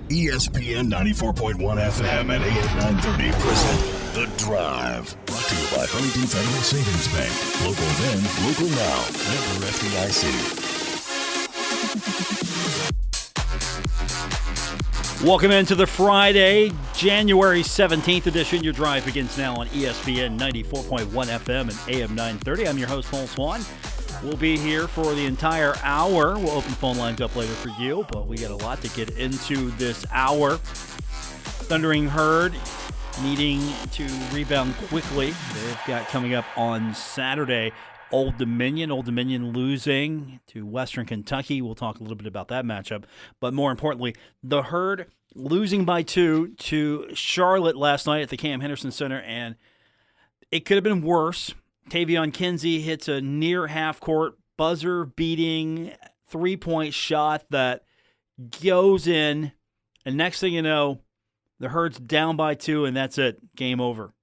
ESPN 94.1 FM and AM 930 present The Drive. Brought to you by Huntington Federal Savings Bank. Local then, local now. Member FDIC. Welcome into the Friday, January 17th edition. Your drive begins now on ESPN 94.1 FM and AM 930. I'm your host, Paul Swann. We'll be here for the entire hour. We'll open phone lines up later for you, but we got a lot to get into this hour. Thundering Herd needing to rebound quickly. They've got coming up on Saturday, Old Dominion. Old Dominion losing to Western Kentucky. We'll talk a little bit about that matchup. But more importantly, the Herd losing by 2 to Charlotte last night at the Cam Henderson Center, and it could have been worse. Tavion Kinsey hits a near half-court buzzer-beating three-point shot that goes in, and next thing you know, the Herd's down by 2, and that's it. Game over.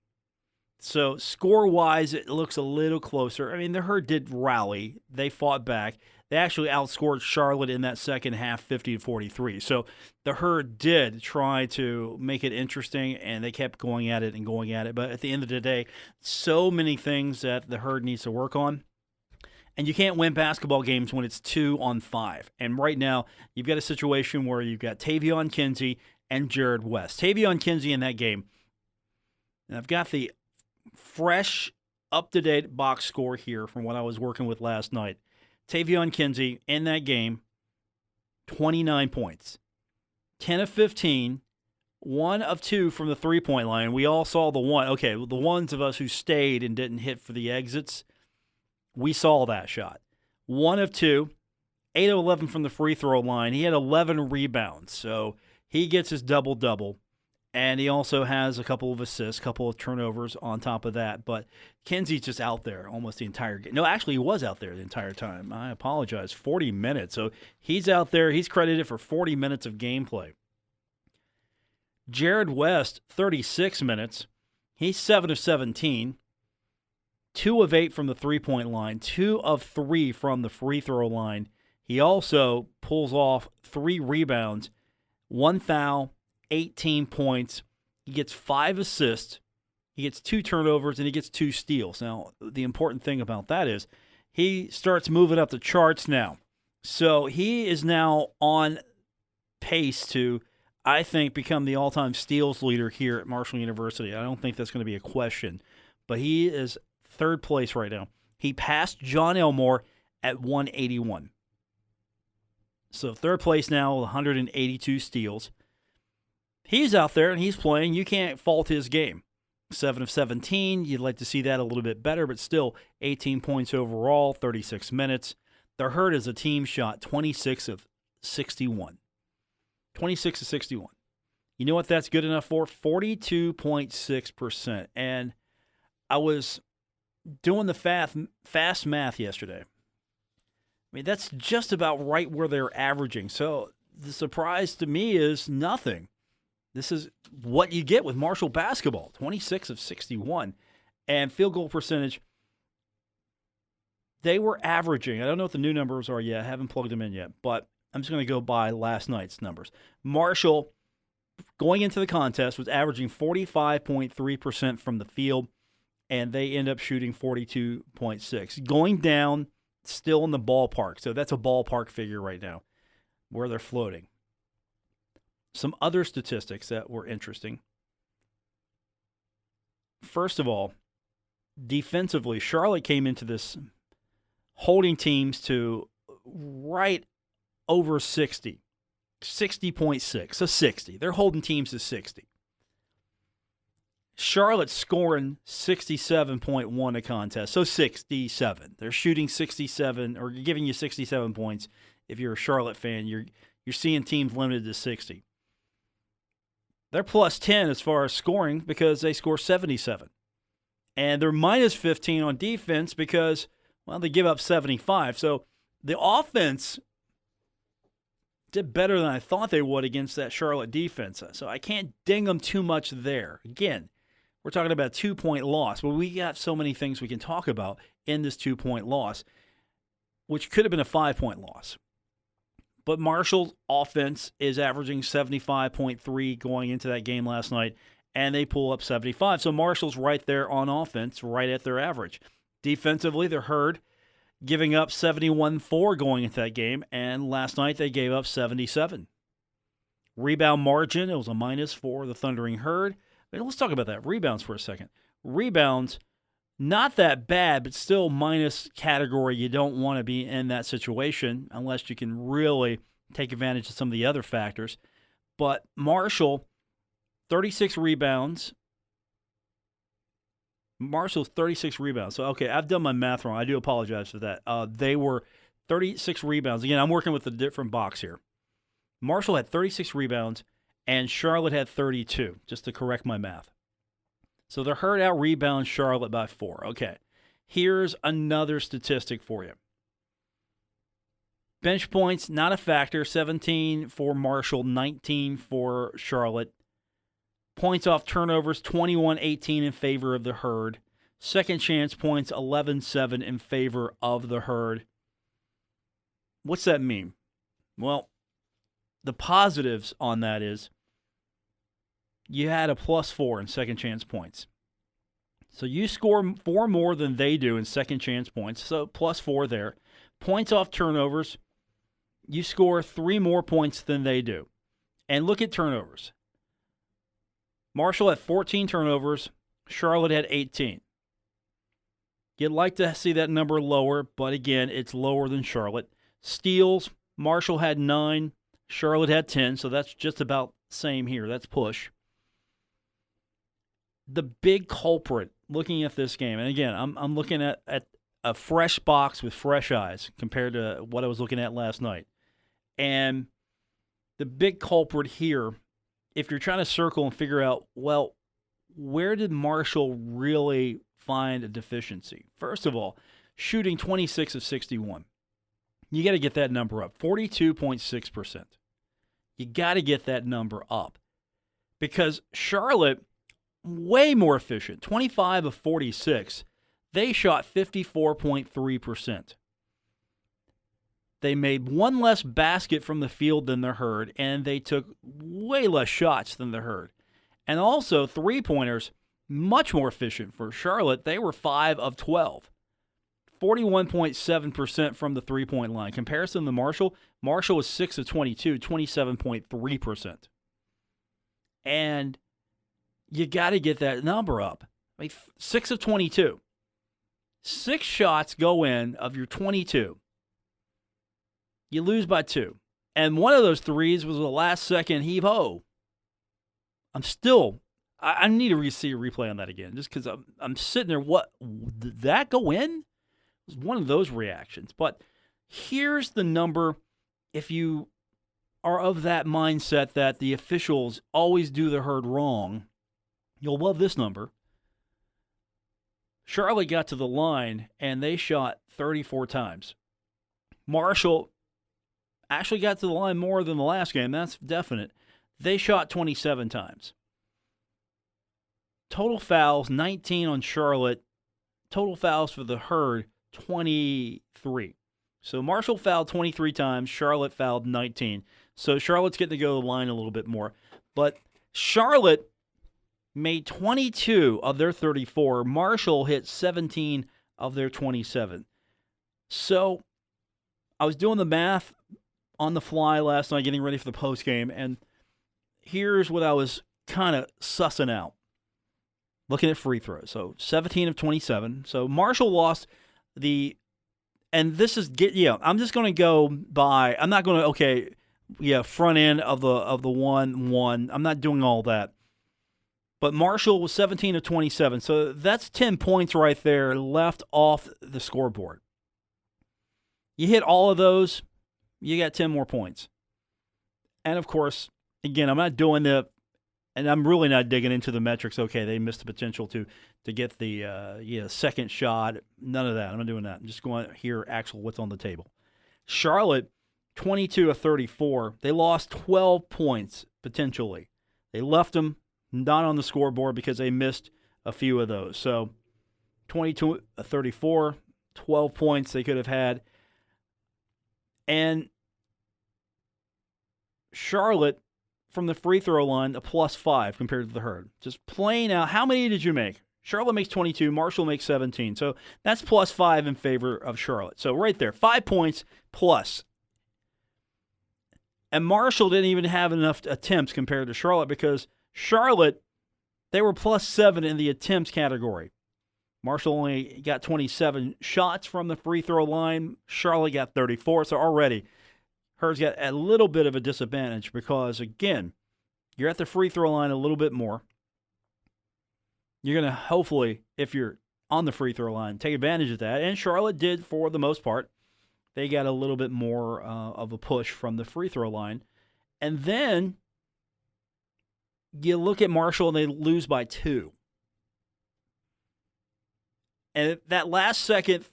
So score-wise, it looks a little closer. I mean, the Herd did rally. They fought back. They actually outscored Charlotte in that second half 50-43. So the Herd did try to make it interesting, and they kept going at it and going at it. But at the end of the day, so many things that the Herd needs to work on. And you can't win basketball games when it's 2-on-5. And right now, you've got a situation where you've got Tavion Kinsey and Jared West. Tavion Kinsey in that game, and I've got the fresh, up-to-date box score here from what I was working with last night. Tavion Kinsey in that game, 29 points, 10 of 15, 1 of 2 from the three-point line. We all saw the one. Okay, the ones of us who stayed and didn't hit for the exits, we saw that shot. 1 of 2, 8 of 11 from the free throw line. He had 11 rebounds, so he gets his double-double. And he also has a couple of assists, a couple of turnovers on top of that. But Kinsey's just out there almost the entire game. No, actually, he was out there the entire time. I apologize. 40 minutes. So he's out there. He's credited for 40 minutes of gameplay. Jared West, 36 minutes. He's 7 of 17. 2 of 8 from the three-point line. 2 of 3 from the free throw line. He also pulls off 3 rebounds, 1 foul, 18 points. He gets 5 assists. He gets 2 turnovers, and he gets 2 steals. Now, the important thing about that is he starts moving up the charts now. So he is now on pace to, I think, become the all-time steals leader here at Marshall University. I don't think that's going to be a question. But he is third place right now. He passed John Elmore at 181. So third place now, 182 steals. He's out there and he's playing. You can't fault his game. 7 of 17. You'd like to see that a little bit better, but still 18 points overall, 36 minutes. The Herd as a team shot 26 of 61. 26 of 61. You know what that's good enough for? 42.6%. And I was doing the fast math yesterday. I mean, that's just about right where they're averaging. So the surprise to me is nothing. This is what you get with Marshall basketball, 26 of 61. And field goal percentage, they were averaging. I don't know what the new numbers are yet. I haven't plugged them in yet. But I'm just going to go by last night's numbers. Marshall, going into the contest, was averaging 45.3% from the field, and they end up shooting 42.6. Going down, still in the ballpark. So that's a ballpark figure right now where they're floating. Some other statistics that were interesting. First of all, defensively, Charlotte came into this holding teams to right over 60. 60.6, so 60. They're holding teams to 60. Charlotte's scoring 67.1 a contest, so 67. They're shooting 67, or giving you 67 points. If you're a Charlotte fan, you're seeing teams limited to 60. They're plus 10 as far as scoring because they score 77. And they're minus 15 on defense because, well, they give up 75. So the offense did better than I thought they would against that Charlotte defense. So I can't ding them too much there. Again, we're talking about a 2-point loss, but we got so many things we can talk about in this 2-point loss, which could have been a 5-point loss. But Marshall's offense is averaging 75.3 going into that game last night, and they pull up 75. So Marshall's right there on offense, right at their average. Defensively, they're Herd, giving up 71-4 going into that game, and last night they gave up 77. Rebound margin, it was a minus for the Thundering Herd. Let's talk about that. Rebounds for a second. Rebounds, not that bad, but still minus category. You don't want to be in that situation unless you can really take advantage of some of the other factors. But Marshall, 36 rebounds. Marshall's 36 rebounds. So, okay, I've done my math wrong. I do apologize for that. They were 36 rebounds. Again, I'm working with a different box here. Marshall had 36 rebounds, and Charlotte had 32, just to correct my math. So the Herd out rebounds Charlotte by 4. Okay, here's another statistic for you. Bench points, not a factor, 17 for Marshall, 19 for Charlotte. Points off turnovers, 21-18 in favor of the Herd. Second chance points, 11-7 in favor of the Herd. What's that mean? Well, the positives on that is you had a +4 in second chance points. So you score 4 more than they do in second chance points, so +4 there. Points off turnovers, you score 3 more points than they do. And look at turnovers. Marshall had 14 turnovers, Charlotte had 18. You'd like to see that number lower, but again, it's lower than Charlotte. Steals, Marshall had 9, Charlotte had 10, so that's just about same here. That's push. The big culprit looking at this game, and again, I'm looking at a fresh box with fresh eyes compared to what I was looking at last night. And the big culprit here, if you're trying to circle and figure out, well, where did Marshall really find a deficiency? First of all, shooting 26 of 61. You got to get that number up, 42.6%. You got to get that number up because Charlotte, way more efficient, 25 of 46. They shot 54.3%. They made one less basket from the field than the Herd, and they took way less shots than the Herd. And also, three-pointers, much more efficient for Charlotte. They were 5 of 12. 41.7% from the three-point line. Comparison to Marshall was 6 of 22, 27.3%. And you got to get that number up. I mean, 6 of 22. 6 shots go in of your 22. You lose by 2. And one of those threes was a last-second heave-ho. I need to see a replay on that again, just because I'm sitting there, what, did that go in? It was one of those reactions. But here's the number, if you are of that mindset that the officials always do the Herd wrong, you'll love this number. Charlotte got to the line, and they shot 34 times. Marshall actually got to the line more than the last game. That's definite. They shot 27 times. Total fouls, 19 on Charlotte. Total fouls for the Herd, 23. So Marshall fouled 23 times. Charlotte fouled 19. So Charlotte's getting to go to the line a little bit more. But Charlotte made 22 of their 34. Marshall hit 17 of their 27. So I was doing the math on the fly last night, getting ready for the postgame, and here's what I was kind of sussing out. Looking at free throws. So 17 of 27. So Marshall lost and this is, I'm just going to go by, I'm not going to, front end of the 1-1. I'm not doing all that. But Marshall was 17 of 27. So that's 10 points right there left off the scoreboard. You hit all of those, you got 10 more points. And of course, again, I'm not doing and I'm really not digging into the metrics. Okay, they missed the potential to get the second shot. None of that. I'm not doing that. I'm just going to hear what's on the table. Charlotte, 22 of 34. They lost 12 points potentially. They left them not on the scoreboard because they missed a few of those. So 22 of 34, 12 points they could have had. And Charlotte from the free throw line, a +5 compared to the Herd. Just plain out. How many did you make? Charlotte makes 22. Marshall makes 17. So that's +5 in favor of Charlotte. So right there, 5 points plus. And Marshall didn't even have enough attempts compared to Charlotte because Charlotte, they were +7 in the attempts category. Marshall only got 27 shots from the free throw line. Charlotte got 34. So already, Herd's got a little bit of a disadvantage because, again, you're at the free throw line a little bit more. You're going to hopefully, if you're on the free throw line, take advantage of that. And Charlotte did for the most part. They got a little bit more of a push from the free throw line. And then you look at Marshall and they lose by 2. And that last second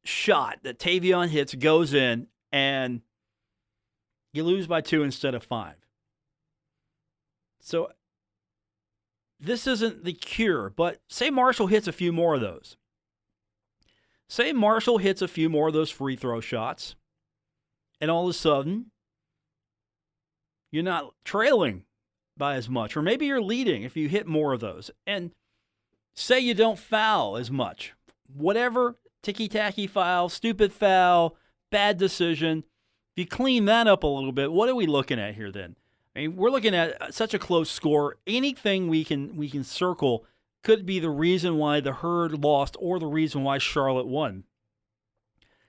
shot that Tavion hits goes in, and you lose by 2 instead of 5. So this isn't the cure, but say Marshall hits a few more of those. Say Marshall hits a few more of those free throw shots, and all of a sudden, you're not trailing by as much. Or maybe you're leading if you hit more of those. And say you don't foul as much. Whatever, ticky-tacky foul, stupid foul, bad decision. If you clean that up a little bit, what are we looking at here then? I mean, we're looking at such a close score. Anything we can circle could be the reason why the Herd lost or the reason why Charlotte won.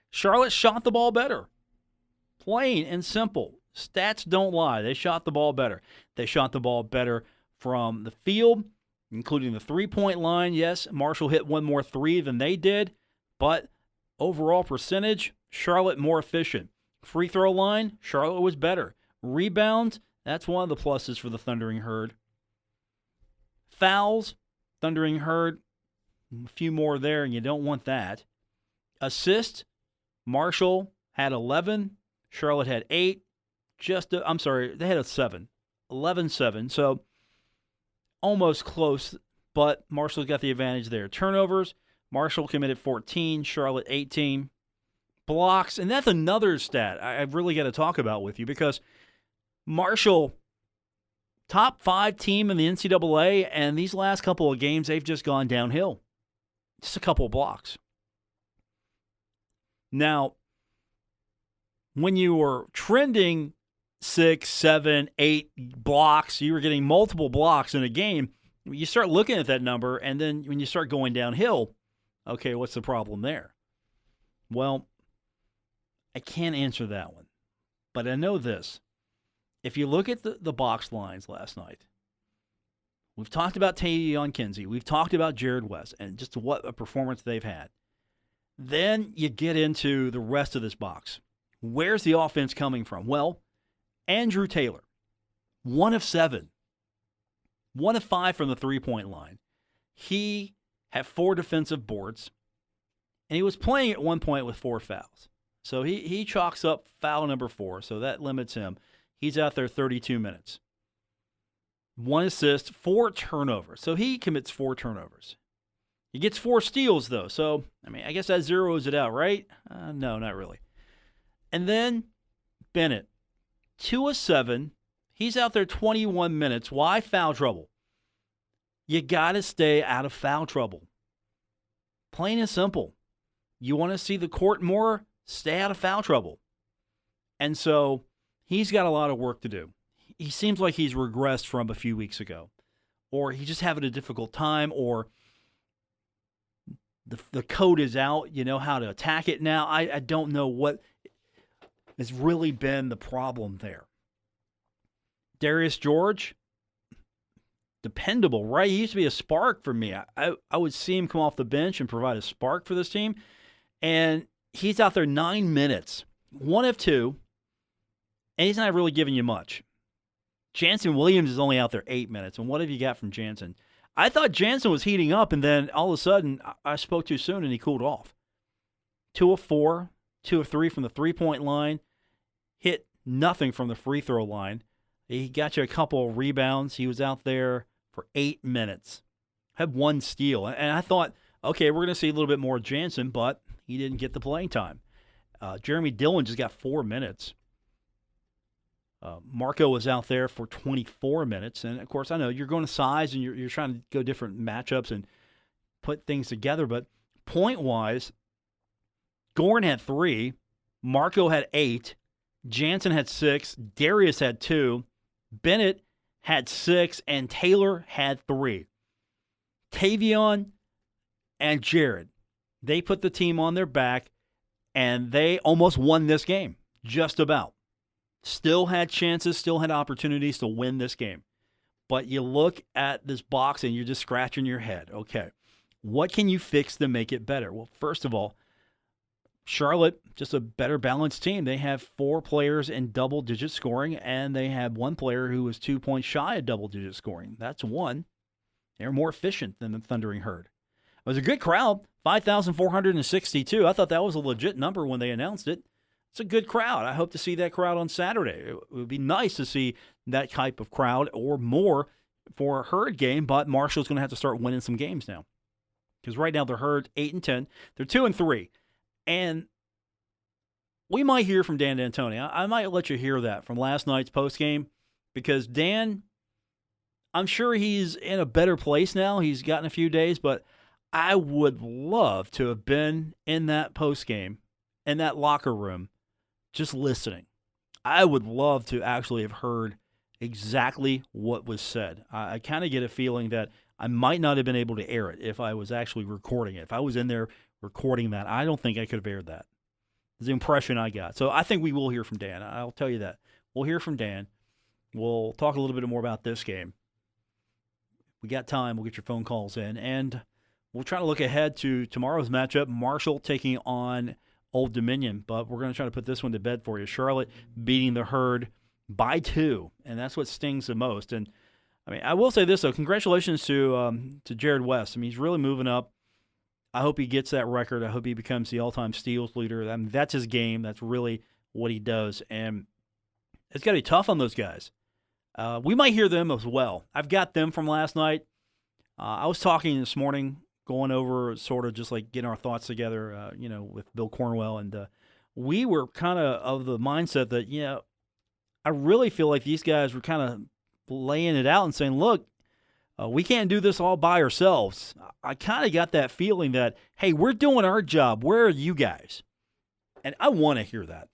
Charlotte shot the ball better. Plain and simple. Stats don't lie. They shot the ball better. They shot the ball better from the field, including the three-point line. Yes, Marshall hit one more three than they did, but overall percentage, Charlotte more efficient. Free throw line, Charlotte was better. Rebounds, that's one of the pluses for the Thundering Herd. Fouls, Thundering Herd, a few more there, and you don't want that. Assists, Marshall had 11, Charlotte had 8. They had a 7. 11-7, so almost close, but Marshall got the advantage there. Turnovers, Marshall committed 14, Charlotte 18. Blocks, and that's another stat I've really got to talk about with you because Marshall, top 5 team in the NCAA, and these last couple of games, they've just gone downhill. Just a couple of blocks. Now, when you were trending 6, 7, 8 blocks, you were getting multiple blocks in a game, you start looking at that number, and then when you start going downhill, okay, what's the problem there? Well, I can't answer that one. But I know this. If you look at the box lines last night, we've talked about Tavion Kinsey. We've talked about Jared West and just what a performance they've had. Then you get into the rest of this box. Where's the offense coming from? Well, Andrew Taylor, 1 of 7. 1 of 5 from the three-point line. He had 4 defensive boards, and he was playing at one point with 4 fouls. So he chalks up foul number 4, so that limits him. He's out there 32 minutes. 1 assist, 4 turnovers. So he commits 4 turnovers. He gets 4 steals, though. So, I mean, I guess that zeroes it out, right? No, not really. And then Bennett, 2 of 7. He's out there 21 minutes. Why foul trouble? You got to stay out of foul trouble. Plain and simple. You want to see the court more? Stay out of foul trouble. And so he's got a lot of work to do. He seems like he's regressed from a few weeks ago. Or he's just having a difficult time, or the code is out. You know how to attack it now. I don't know what has really been the problem there. Darius George, dependable, right? He used to be a spark for me. I would see him come off the bench and provide a spark for this team. And he's out there 9 minutes, 1 of 2, and he's not really giving you much. Jansen Williams is only out there 8 minutes, and what have you got from Jansen? I thought Jansen was heating up, and then all of a sudden, I spoke too soon, and he cooled off. 2 of 4, 2 of 3 from the three-point line, hit nothing from the free throw line. He got you a couple of rebounds. He was out there for 8 minutes. Had 1 steal, and I thought, okay, we're going to see a little bit more of Jansen, but he didn't get the playing time. Jeremy Dillon just got 4 minutes. Marco was out there for 24 minutes. And, of course, I know you're going to size and you're trying to go different matchups and put things together. But point-wise, Gorin had 3, Marco had 8, Jansen had 6, Darius had 2, Bennett had 6, and Taylor had 3. Tavion and Jared, they put the team on their back, and they almost won this game, just about. Still had chances, still had opportunities to win this game. But you look at this box and you're just scratching your head. Okay, what can you fix to make it better? Well, first of all, Charlotte, just a better balanced team. They have 4 players in double-digit scoring, and they have 1 player who was 2 points shy of double-digit scoring. That's 1. They're more efficient than the Thundering Herd. It was a good crowd, 5,462. I thought that was a legit number when they announced it. It's a good crowd. I hope to see that crowd on Saturday. It would be nice to see that type of crowd or more for a Herd game, but Marshall's going to have to start winning some games now. Because right now they're Herd 8-10. They're 2-3. And we might hear from Dan D'Antoni. I might let you hear that from last night's postgame because Dan, I'm sure he's in a better place now. He's gotten a few days, but I would love to have been in that postgame, in that locker room, just listening. I would love to actually have heard exactly what was said. I kind of get a feeling that I might not have been able to air it if I was actually recording it. If I was in there recording that, I don't think I could have aired that. It's the impression I got. So I think we will hear from Dan. I'll tell you that. We'll hear from Dan. We'll talk a little bit more about this game. We got time. We'll get your phone calls in. And we'll try to look ahead to tomorrow's matchup, Marshall taking on Old Dominion. But we're going to try to put this one to bed for you. Charlotte beating the Herd by 2, and that's what stings the most. And, I mean, I will say this, though. Congratulations to Jared West. I mean, he's really moving up. I hope he gets that record. I hope he becomes the all-time steals leader. I mean, that's his game. That's really what he does. And it's got to be tough on those guys. We might hear them as well. I've got them from last night. I was talking this morning, going over sort of just like getting our thoughts together, with Bill Cornwell. And we were kind of the mindset that, I really feel like these guys were kind of laying it out and saying, look, we can't do this all by ourselves. I kind of got that feeling that, hey, we're doing our job. Where are you guys? And I want to hear that.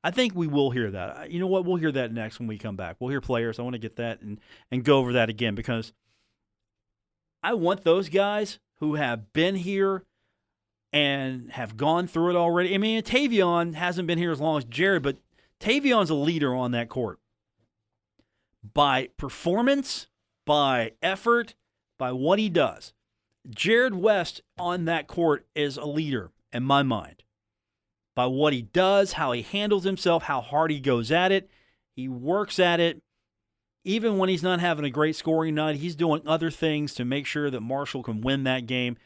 I think we will hear that. You know what? We'll hear that next when we come back. We'll hear players. I want to get that and go over that again because I want those guys who have been here and have gone through it already. I mean, Tavion hasn't been here as long as Jared, but Tavion's a leader on that court. By performance, by effort, by what he does. Jared West on that court is a leader in my mind. By what he does, how he handles himself, how hard he goes at it. He works at it. Even when he's not having a great scoring night, he's doing other things to make sure that Marshall can win that game.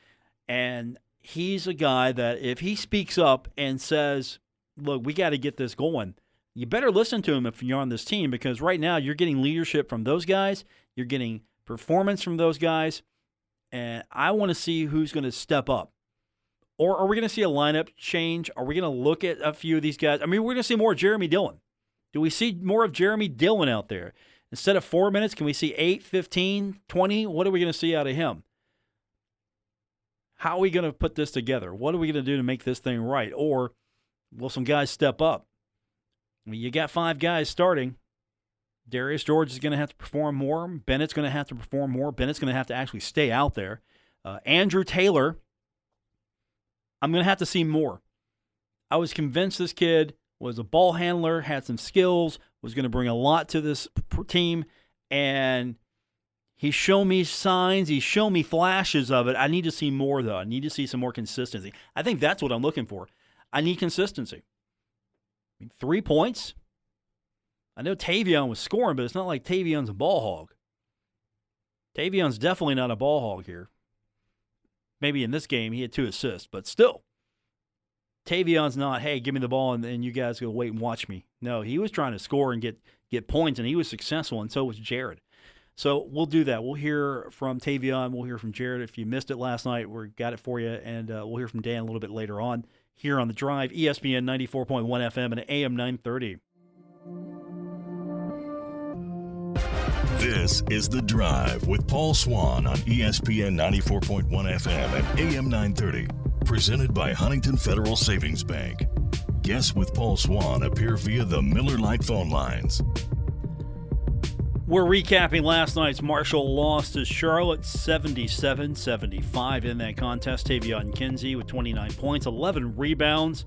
And he's a guy that if he speaks up and says, look, we got to get this going, you better listen to him if you're on this team because right now you're getting leadership from those guys. You're getting performance from those guys. And I want to see who's going to step up. Or are we going to see a lineup change? Are we going to look at a few of these guys? I mean, we're going to see more of Jeremy Dillon. Do we see more of Jeremy Dillon out there? Instead of 4 minutes, can we see 8, 15, 20? What are we going to see out of him? How are we going to put this together? What are we going to do to make this thing right? Or will some guys step up? I mean, you got 5 guys starting. Darius George is going to have to perform more. Bennett's going to have to perform more. Bennett's going to have to actually stay out there. Andrew Taylor, I'm going to have to see more. I was convinced this kid was a ball handler, had some skills, was going to bring a lot to this team, and he's shown me signs, he's shown me flashes of it. I need to see more, though. I need to see some more consistency. I think that's what I'm looking for. I need consistency. I mean, 3 points. I know Tavion was scoring, but it's not like Tavion's a ball hog. Tavion's definitely not a ball hog here. Maybe in this game he had 2 assists, but still. Tavion's not, hey, give me the ball and you guys go wait and watch me. No, he was trying to score and get points, and he was successful, and so was Jared. So we'll do that. We'll hear from Tavion. We'll hear from Jared. If you missed it last night, we got it for you, and we'll hear from Dan a little bit later on here on The Drive, ESPN 94.1 FM and AM 930. This is The Drive with Paul Swann on ESPN 94.1 FM and AM 930. Presented by Huntington Federal Savings Bank. Guests with Paul Swann appear via the Miller Lite phone lines. We're recapping last night's Marshall loss to Charlotte, 77-75 in that contest. Tavion Kinsey with 29 points, 11 rebounds,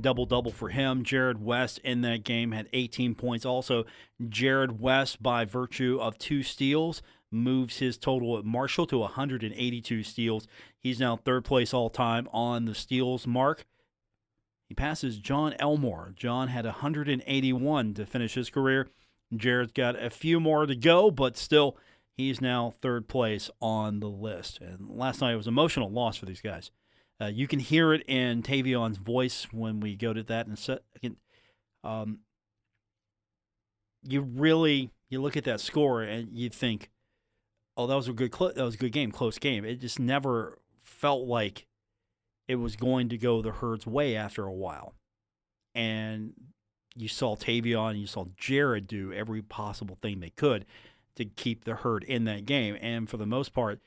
double-double for him. Jared West in that game had 18 points. Also, Jared West, by virtue of 2 steals, moves his total at Marshall to 182 steals. He's now third place all-time on the steals mark. He passes John Elmore. John had 181 to finish his career. Jared's got a few more to go, but still, he's now third place on the list. And last night it was an emotional loss for these guys. You can hear it in Tavion's voice when we go to that in a second. You look at that score and you think, oh, that was a good game, close game. It just never felt like it was going to go the Herd's way after a while. And you saw Tavion, you saw Jared do every possible thing they could to keep the Herd in that game. And for the most part,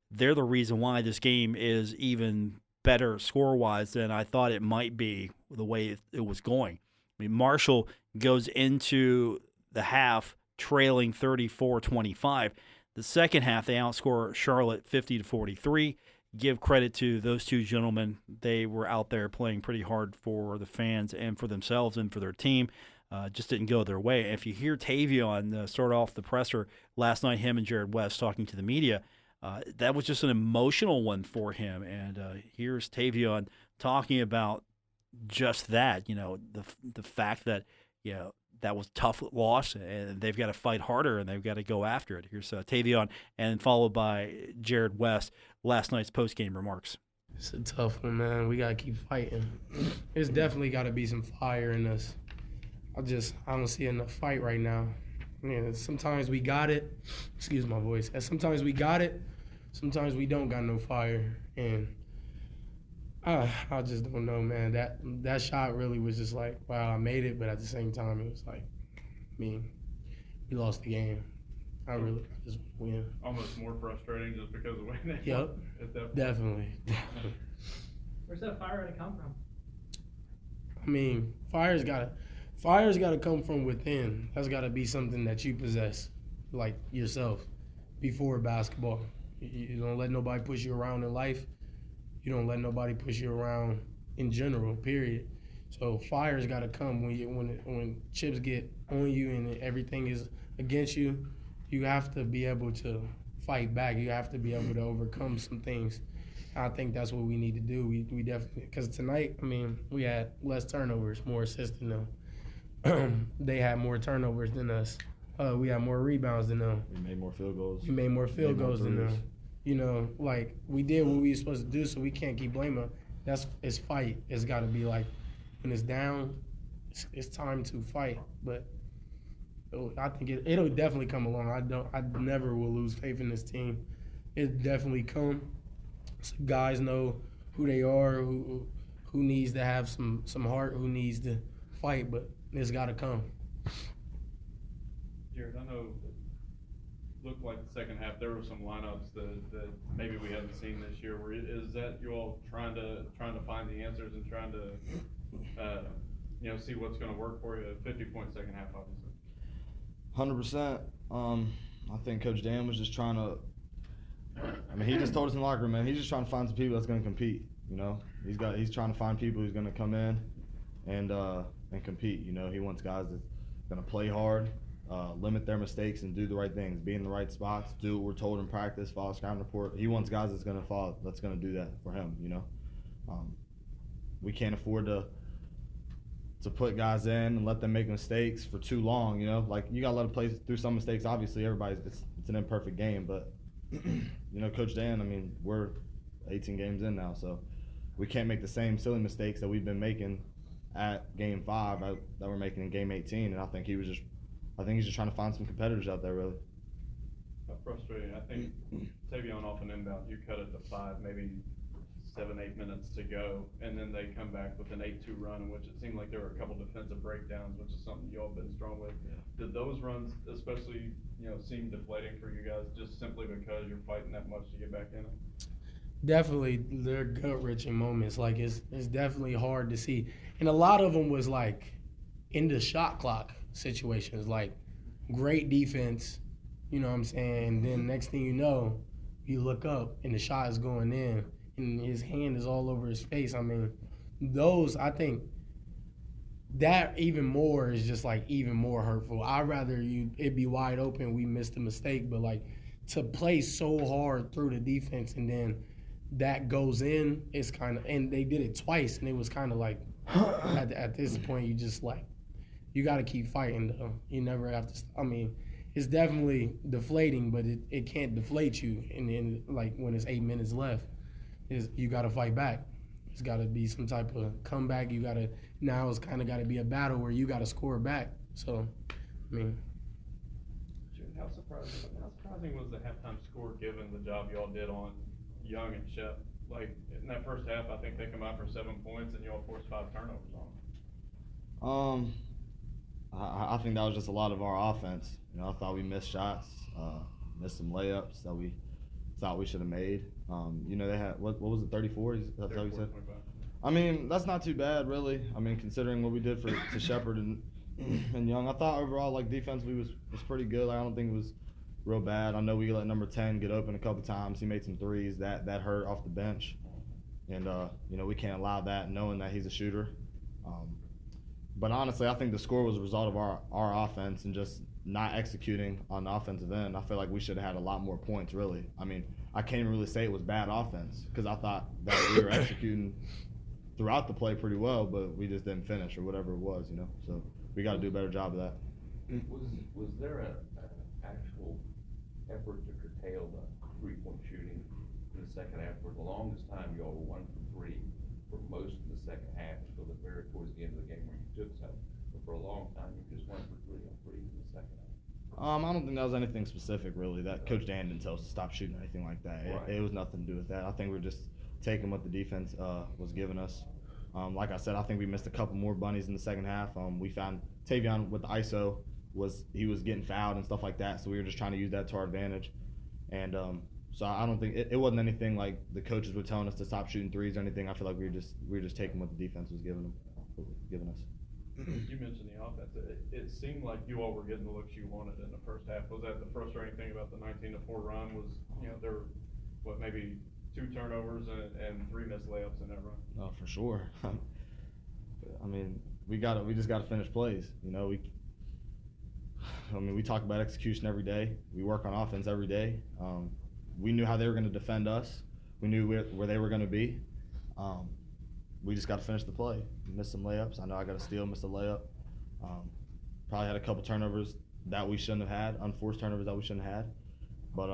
they're the reason why this game is even better score-wise than I thought it might be the way it was going. I mean, Marshall goes into the half trailing 34-25. The second half, they outscore Charlotte 50-43. Give credit to those two gentlemen. They were out there playing pretty hard for the fans and for themselves and for their team. Just didn't go their way. And if you hear Tavion start off the presser last night, him and Jared West talking to the media, that was just an emotional one for him. And here's Tavion talking about just that, the fact that, that was a tough loss, and they've got to fight harder, and they've got to go after it. Here's Tavion, and followed by Jared West, last night's post-game remarks. It's a tough one, man. We got to keep fighting. There's definitely got to be some fire in us. I don't see enough fight right now. Sometimes we got it. Excuse my voice. And sometimes we got it. Sometimes we don't got no fire. And I just don't know, man. That shot really was just like, wow, I made it. But at the same time, it was like, we lost the game. I just win. Almost more frustrating just because of the way they Yep, at that point. definitely. Where's that fire going to come from? Fire's got to come from within. That's got to be something that you possess, like yourself, before basketball. You don't let nobody push you around in life. You don't let nobody push you around in general, period. So fire's got to come when chips get on you and everything is against you. You have to be able to fight back. You have to be able to overcome some things. I think that's what we need to do. We definitely, because tonight, we had less turnovers, more assists than them. They had more turnovers than us. We had more rebounds than them. We made more field goals. We made more field goals than them. We did what we were supposed to do, so we can't keep blaming them. It's fight. It's got to be like, when it's down, it's time to fight. But I think it'll definitely come along. I never will lose faith in this team. It definitely come. So guys know who they are, who needs to have some heart, who needs to fight, but it's got to come. Jared, I know it looked like the second half there were some lineups that maybe we haven't seen this year. Is that you all trying to find the answers and trying to see what's going to work for you? A 50-point second half, obviously. 100%. I think Coach Dan was just trying to. He just told us in the locker room, man. He's just trying to find some people that's going to compete. He's trying to find people who's going to come in and compete. He wants guys that's going to play hard, limit their mistakes, and do the right things. Be in the right spots, do what we're told in practice, follow scouting report. He wants guys that's going to do that for him. We can't afford to put guys in and let them make mistakes for too long. You got to let them play through some mistakes. Obviously, it's an imperfect game, but Coach Dan, we're 18 games in now, so we can't make the same silly mistakes that we've been making at Game 5 that we're making in Game 18. And I think he's just trying to find some competitors out there, really. How frustrating. I think Tavion off an inbound, you cut it to 5, maybe 7-8 minutes to go, and then they come back with an 8-2 run, in which it seemed like there were a couple defensive breakdowns, which is something you all been strong with. Yeah. Did those runs, especially seem deflating for you guys just simply because you're fighting that much to get back in it? Definitely, they're gut-wrenching moments. Like, it's definitely hard to see. And a lot of them was, like, in the shot clock situations. Like, great defense, you know what I'm saying? And then next thing you know, you look up and the shot is going in and his hand is all over his face. I mean, those, I think, that even more is just, like, even more hurtful. I'd rather it be wide open, we missed a mistake, but, like, to play so hard through the defense and then that goes in, it's kind of, and they did it twice, and it was kind of like, at this point, you just like, you got to keep fighting, though. You never have to, I mean, it's definitely deflating, but it can't deflate you. And then, like, when it's 8 minutes left, you got to fight back. It's got to be some type of comeback. You got to, now it's kind of got to be a battle where you got to score back. So, I mean. How surprising was the halftime score given the job y'all did on Young and Shep? Like, in that first half, I think they come out for 7 points and y'all forced 5 turnovers on them. I think that was just a lot of our offense. I thought we missed shots, missed some layups that we thought we should have made. They had, what was it, 34? That's how you said? 25. I mean, that's not too bad, really. I mean, considering what we did to Shepard and Young. I thought overall, like, defensively was pretty good. I don't think it was real bad. I know we let number 10 get open a couple times. He made some threes that hurt off the bench, and we can't allow that, knowing that he's a shooter. But honestly, I think the score was a result of our offense and just not executing on the offensive end. I feel like we should have had a lot more points, really. I mean, I can't even really say it was bad offense because I thought that we were executing throughout the play pretty well, but we just didn't finish or whatever it was, So we got to do a better job of that. Was there an actual effort to curtail the three-point shooting in the second half? For the longest time, y'all were 1 for 3 for most of the second half until the very towards the end of the game where you took some. But for a long time, you just 1 for 3 on 3 in the second half. I don't think that was anything specific, really. That Coach Dan didn't tell us to stop shooting or anything like that. Right. It was nothing to do with that. I think we're just taking what the defense was giving us. Like I said, I think we missed a couple more bunnies in the second half. We found Tavion with the ISO he was getting fouled and stuff like that, so we were just trying to use that to our advantage. And so I don't think it wasn't anything like the coaches were telling us to stop shooting threes or anything. I feel like we were just taking what the defense was giving us. You mentioned the offense. It seemed like you all were getting the looks you wanted in the first half. Was that the frustrating thing about the 19-4 run? Was there were maybe 2 turnovers and 3 missed layups in that run? Oh, for sure. I mean, we just got to finish plays. We talk about execution every day. We work on offense every day. We knew how they were going to defend us. We knew where they were going to be. We just got to finish the play. We missed some layups. I know I got a steal, missed a layup. Probably had a couple turnovers that we shouldn't have had, unforced turnovers that we shouldn't have had. But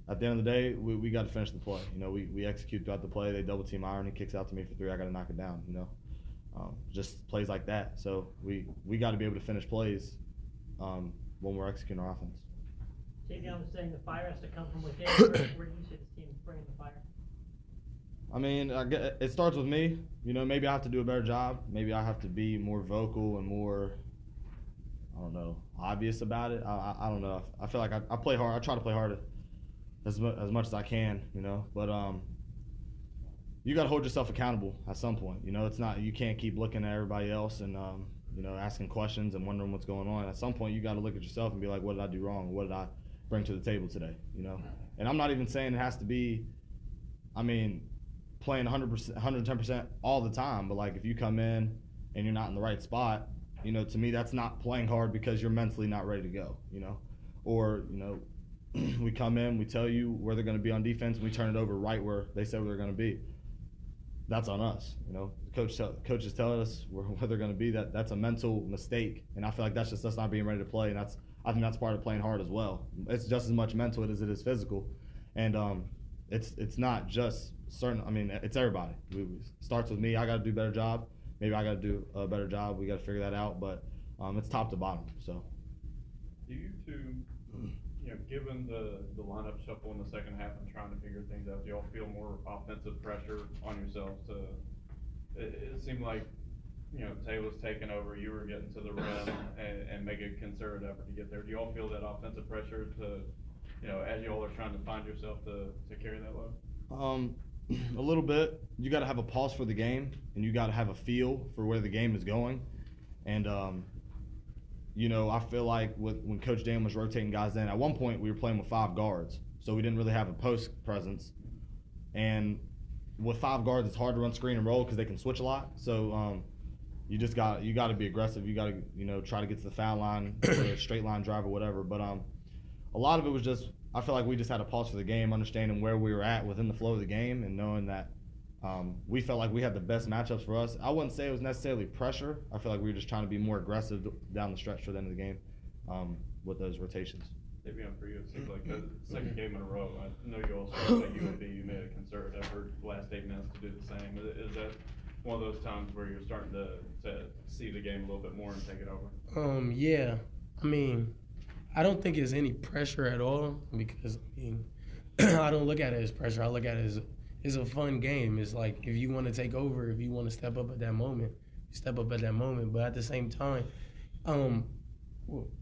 at the end of the day, we got to finish the play. We execute throughout the play. They double team iron. He kicks out to me for 3. I got to knock it down. Just plays like that. So we got to be able to finish plays when we're executing our offense. Tavion was saying the fire has to come from within. Where do you see the team bringing the fire? I mean, it starts with me. Maybe I have to do a better job. Maybe I have to be more vocal and more, I don't know, obvious about it. I don't know. I feel like I play hard. I try to play hard as much as I can, But you got to hold yourself accountable at some point. It's not, you can't keep looking at everybody else and asking questions and wondering what's going on. At some point, you got to look at yourself and be like, what did I do wrong? What did I bring to the table today? And I'm not even saying it has to be, playing 100%, 110% all the time. But like, if you come in and you're not in the right spot, to me, that's not playing hard because you're mentally not ready to go, Or, we come in, we tell you where they're going to be on defense, and we turn it over right where they said they're going to be. That's on us, Coaches tell us where they're going to be. That's a mental mistake, and I feel like that's just us not being ready to play, and I think that's part of playing hard as well. It's just as much mental as it is physical, and it's not just certain. It's everybody. It starts with me. I got to do a better job. Maybe I got to do a better job. We got to figure that out, but it's top to bottom. So, do you two, given the lineup shuffle in the second half and trying to figure things out, do y'all feel more offensive pressure on yourselves? It seemed like Tay was taking over, you were getting to the rim and make a concerted effort to get there. Do you all feel that offensive pressure to, as you all are trying to find yourself to carry that load? A little bit. You got to have a pulse for the game, and you got to have a feel for where the game is going. And, I feel like when Coach Dan was rotating guys in, at one point we were playing with 5 guards, so we didn't really have a post presence. And with 5 guards, it's hard to run screen and roll because they can switch a lot. So you got to be aggressive. You got to try to get to the foul line, whether it's straight line drive or whatever. But a lot of it was just, I feel like we just had a pulse for the game, understanding where we were at within the flow of the game, and knowing that we felt like we had the best matchups for us. I wouldn't say it was necessarily pressure. I feel like we were just trying to be more aggressive down the stretch for the end of the game with those rotations. For you, it seems like the second game in a row. I know you all started like you made a concerted effort the last 8 minutes to do the same. Is that one of those times where you're starting to see the game a little bit more and take it over? Yeah. I mean, I don't think there's any pressure at all because, I don't look at it as pressure. I look at it as it's a fun game. It's like if you want to take over, if you want to step up at that moment, you step up at that moment. But at the same time,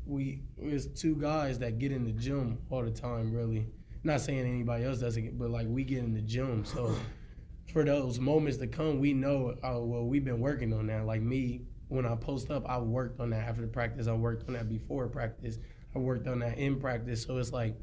there's 2 guys that get in the gym all the time, really. Not saying anybody else doesn't, but like we get in the gym. So for those moments to come, we know, we've been working on that. Like me, when I post up, I worked on that after practice. I worked on that before practice. I worked on that in practice. So it's like,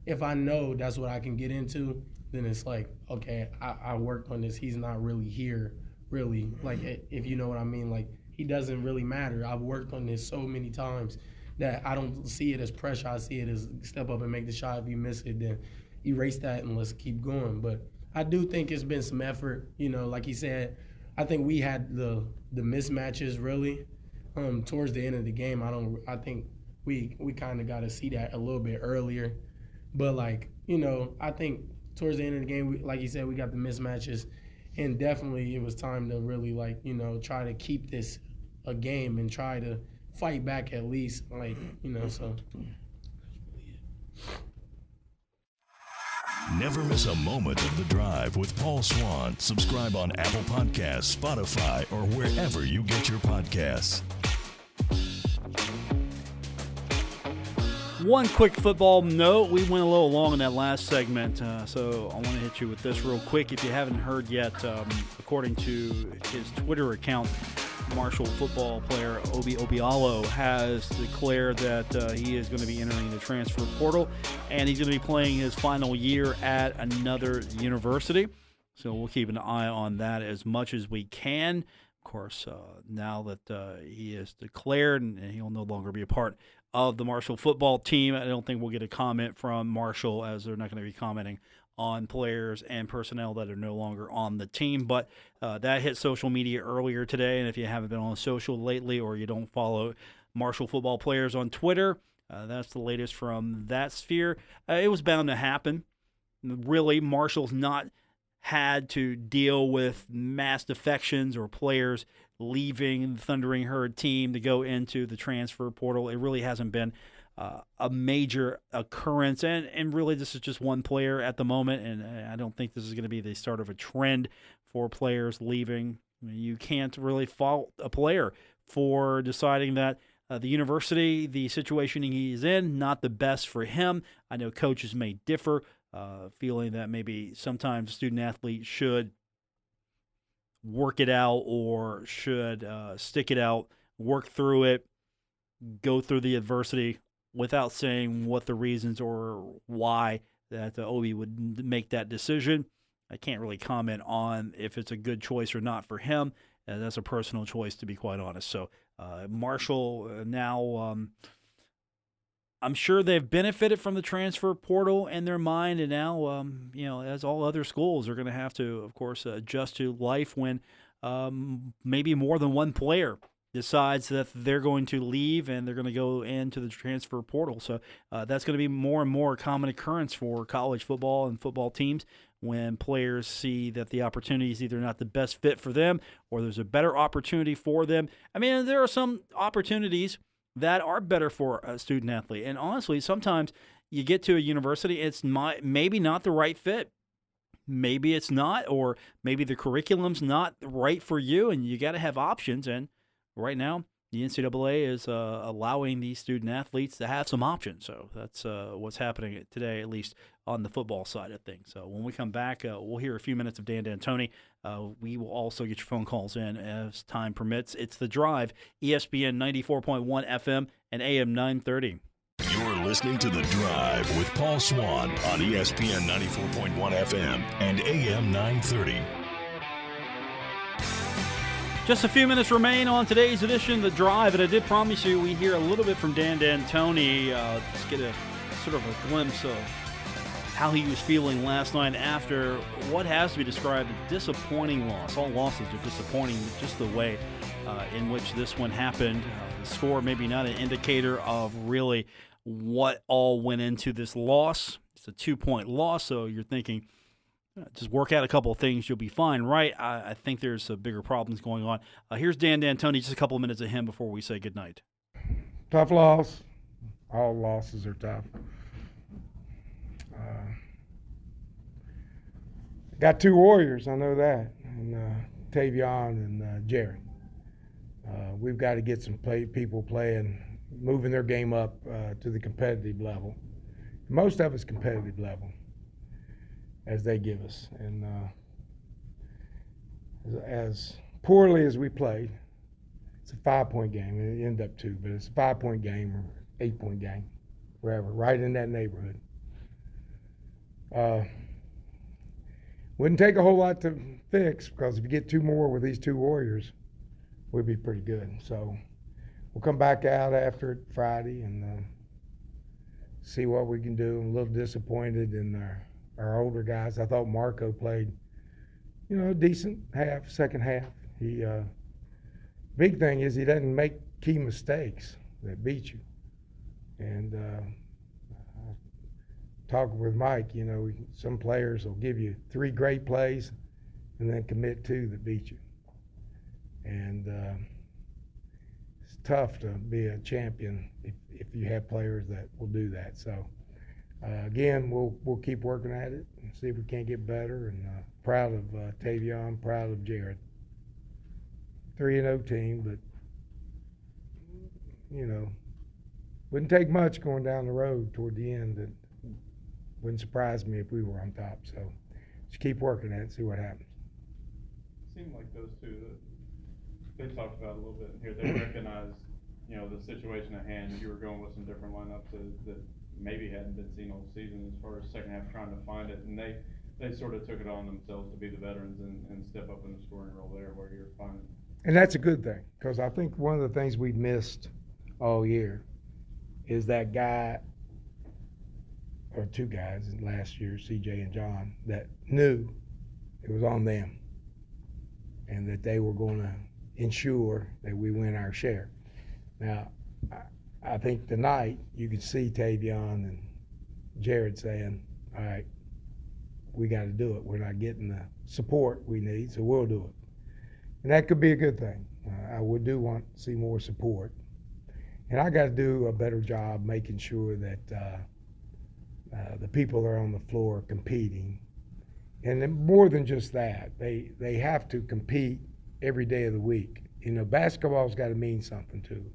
if I know that's what I can get into, then it's like, okay, I worked on this. He's not really here, really. Like, if you know what I mean. Like, he doesn't really matter. I've worked on this so many times that I don't see it as pressure. I see it as step up and make the shot. If you miss it, then erase that and let's keep going. But I do think it's been some effort. Like he said, I think we had the mismatches really towards the end of the game. I think we kind of got to see that a little bit earlier. But I think towards the end of the game, like you said, we got the mismatches, and definitely it was time to really try to keep this a game and try to fight back at least, so. Never miss a moment of The Drive with Paul Swann. Subscribe on Apple Podcasts, Spotify, or wherever you get your podcasts. One quick football note. We went a little long in that last segment, so I want to hit you with this real quick. If you haven't heard yet, according to his Twitter account, Marshall football player Obi Obialo has declared that he is going to be entering the transfer portal, and he's going to be playing his final year at another university. So we'll keep an eye on that as much as we can. Of course, now that he is declared and he'll no longer be a part of the Marshall football team, I don't think we'll get a comment from Marshall, as they're not going to be commenting on players and personnel that are no longer on the team. But that hit social media earlier today, and if you haven't been on social lately or you don't follow Marshall football players on Twitter, that's the latest from that sphere. It was bound to happen. Really, Marshall's not had to deal with mass defections or players leaving the Thundering Herd team to go into the transfer portal. It really hasn't been a major occurrence, and really this is just one player at the moment, and I don't think this is going to be the start of a trend for players leaving. You can't really fault a player for deciding that the university, the situation he's in, not the best for him. I know coaches may differ, feeling that maybe sometimes student-athletes should work it out or should stick it out, work through it, go through the adversity without saying what the reasons or why that Obi would make that decision. I can't really comment on if it's a good choice or not for him. That's a personal choice, to be quite honest. So Marshall now, I'm sure they've benefited from the transfer portal in their mind, and now, as all other schools are going to have to, of course, adjust to life when maybe more than one player decides that they're going to leave and they're going to go into the transfer portal. So that's going to be more and more a common occurrence for college football and football teams when players see that the opportunity is either not the best fit for them or there's a better opportunity for them. I mean, there are some opportunities that are better for a student athlete. And honestly, sometimes you get to a university, it's maybe not the right fit. Maybe it's not, or maybe the curriculum's not right for you, and you got to have options. And right now, the NCAA is allowing these student athletes to have some options. So that's what's happening today, at least on the football side of things. So when we come back, we'll hear a few minutes of Dan D'Antoni. We will also get your phone calls in as time permits. It's The Drive, ESPN 94.1 FM and AM 930. You're listening to The Drive with Paul Swann on ESPN 94.1 FM and AM 930. Just a few minutes remain on today's edition of The Drive, and I did promise you we hear a little bit from Dan D'Antoni, just get a sort of a glimpse of how he was feeling last night after what has to be described as a disappointing loss. All losses are disappointing, just the way in which this one happened. The score maybe not an indicator of really what all went into this loss. It's a 2-point loss, so you're thinking, just work out a couple of things, you'll be fine, right? I think there's bigger problems going on. Here's Dan D'Antoni, just a couple of minutes of him before we say goodnight. Tough loss. All losses are tough. Got 2 Warriors, I know that, and Tavion and Jared. We've got to get some people playing, moving their game up to the competitive level. Most of it's competitive level, as they give us. And as poorly as we played, it's a 5-point game. It ended up 2, but it's a 5-point game or 8-point game, wherever, right in that neighborhood. Wouldn't take a whole lot to fix, because if you get 2 more with these 2 Warriors, we'd be pretty good. So we'll come back out after it Friday and see what we can do. I'm a little disappointed in our older guys. I thought Marco played, a decent second half. He big thing is he doesn't make key mistakes that beat you. And talking with Mike, some players will give you 3 great plays and then commit 2 that beat you. And it's tough to be a champion if you have players that will do that. So again, we'll keep working at it and see if we can't get better. And proud of Tavion, proud of Jared. 3-0 team, but wouldn't take much going down the road toward the end. That wouldn't surprise me if we were on top. So just keep working at it and see what happens. It seemed like those two that they talked about a little bit here, they recognized, the situation at hand. You were going with some different lineups that maybe hadn't been seen all season as far as second half trying to find it, and they sort of took it on themselves to be the veterans and step up in the scoring role there where you're finding. And that's a good thing, because I think one of the things we've missed all year is that guy, or 2 guys last year, CJ and John, that knew it was on them and that they were going to ensure that we win our share. Now, I think tonight you could see Tavion and Jared saying, all right, we got to do it. We're not getting the support we need, so we'll do it. And that could be a good thing. I do want to see more support. And I got to do a better job making sure that the people that are on the floor competing. And then more than just that, they have to compete every day of the week. Basketball's got to mean something to them.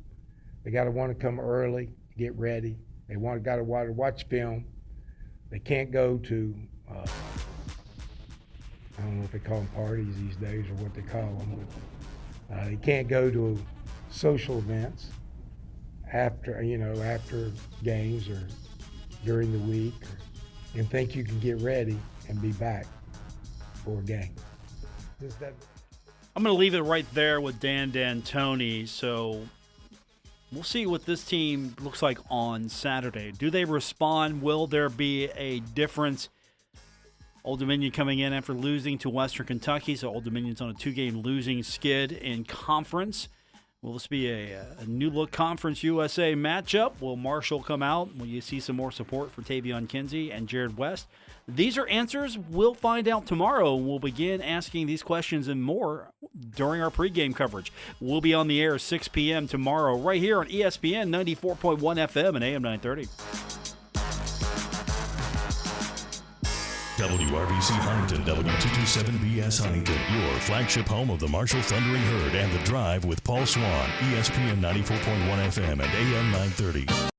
They got to want to come early, get ready. They got to watch film. They can't go to, I don't know if they call them parties these days or what they call them, but they can't go to social events after games or during the week and think you can get ready and be back for a game. I'm going to leave it right there with Dan D'Antoni. So we'll see what this team looks like on Saturday. Do they respond? Will there be a difference? Old Dominion coming in after losing to Western Kentucky. So Old Dominion's on a 2-game losing skid in conference. Will this be a new-look Conference USA matchup? Will Marshall come out? Will you see some more support for Tavion Kinsey and Jared West? These are answers we'll find out tomorrow. We'll begin asking these questions and more during our pregame coverage. We'll be on the air 6 p.m. tomorrow right here on ESPN 94.1 FM and AM 930. WRBC Huntington, W227BS Huntington, your flagship home of the Marshall Thundering Herd and The Drive with Paul Swann, ESPN 94.1 FM and AM 930.